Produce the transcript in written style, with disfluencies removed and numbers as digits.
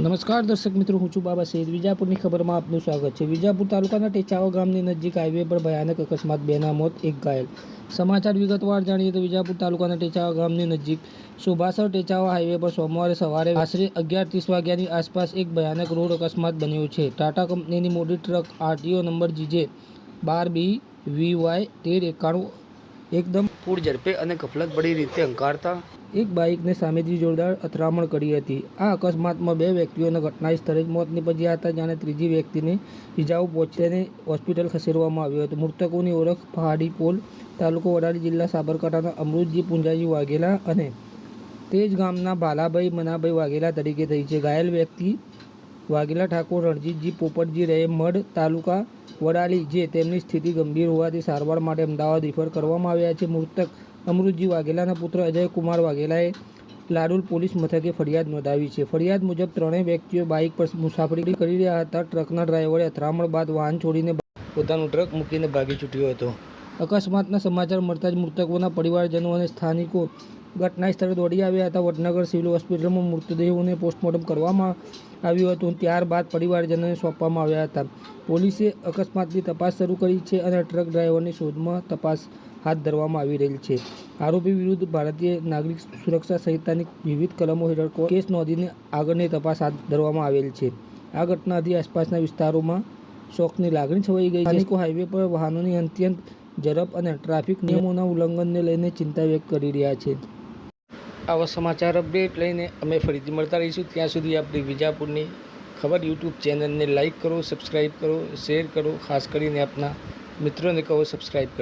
નમસ્કાર દર્શક મિત્રો, હું છું બાબા સૈયદ. વિજાપુરની ખબરમાં આપનું સ્વાગત છે. વિજાપુર તાલુકાના ટેચાવા ગામની નજીક હાઈવે પર ભયાનક અકસ્માત, 2ના મોત, 1 ઘાયલ. સમાચાર વિગતવાર જાણીએ તો વિજાપુર તાલુકાના ટેચાવા ગામની નજીક સુભાસર ટેચાવા હાઈવે પર સોમવારે સવારે આશરે 11:30 વાગ્યાની આસપાસ એક ભયાનક રોડ અકસ્માત બન્યો છે. ટાટા કંપનીની મોટી truck RTO number GJ 12BVY 1391 એકદમ પૂર ઝડપે અને ગફલતભરી રીતે હંકારતા એક બાઇકને સામેથી જોરદાર અથડામણ કરી હતી. આ અકસ્માતમાં 2 વ્યક્તિઓના ઘટના સ્થળે જ મોત નીપજ્યા હતા, જ્યારે ત્રીજી વ્યક્તિને ઇજાઓ પહોંચીને હોસ્પિટલ ખસેડવામાં આવ્યો હતો. મૃતકોની ઓળખ પહાડી પોલ, તાલુકો વડાલી, જિલ્લા સાબરકાંઠાના અમૃતજી પુંજાજી વાઘેલા અને તે જ ગામના ભાલાભાઈ મનાભાઈ વાઘેલા તરીકે થઈ છે. ઘાયલ વ્યક્તિ વાઘેલા ઠાકોર રણજીતજી પોપટજી રહે મઢ, તાલુકા વડાલી, જે તેમની સ્થિતિ ગંભીર હોવાથી સારવાર માટે અમદાવાદ રિફર કરવામાં આવ્યા છે. મૃતક અમૃતજી વાઘેલાના પુત્ર અજય કુમાર વાઘેલાએ લાડુલ પોલીસ મથકે ફરિયાદ નોંધાવી છે. ફરિયાદ મુજબ ત્રણેય વ્યક્તિઓ બાઇક પર મુસાફરી કરી રહ્યા હતા. ટ્રકના ડ્રાઈવરે અથડામણ બાદ વાહન છોડીને પોતાનું ટ્રક મૂકીને ભાગી છૂટ્યો હતો. અકસ્માતના સમાચાર મળતા જ મૃતકોના પરિવારજનો અને સ્થાનિકો ઘટના સ્થળે દોડી આવ્યા હતા. વડનગર સિવિલ હોસ્પિટલમાં મૃતદેહોને પોસ્ટમોર્ટમ કરવામાં આવ્યું હતું. ત્યારબાદ પરિવારજનોને સોંપવામાં આવ્યા હતા. પોલીસે અકસ્માતની તપાસ શરૂ કરી છે અને ટ્રક ડ્રાઈવરની શોધમાં તપાસ હાથ ધરવામાં આવી રહી છે. આરોપી વિરુદ્ધ ભારતીય નાગરિક સુરક્ષા સંહિતાની વિવિધ કલમો હેઠળ કેસ નોંધીને આગળની તપાસ હાથ ધરવામાં આવેલ છે. આ ઘટનાથી આસપાસના વિસ્તારોમાં શોકની લાગણી છવાઈ ગઈ છે. સ્થાનિકો હાઈવે પર વાહનોની અત્યંત ઝડપ અને ટ્રાફિક નિયમોના ઉલ્લંઘનને લઈને ચિંતા વ્યક્ત કરી રહ્યા છે. આવા સમાચાર અપડેટ લઈને અમે ફરીથી મળતા રહીશું. ત્યાં સુધી આપણી વિજાપુરની ખબર યુટ્યુબ ચેનલને લાઇક કરો, સબસ્ક્રાઈબ કરો, શેર કરો. ખાસ કરીને આપના મિત્રોને કહો સબસ્ક્રાઈબ કરો.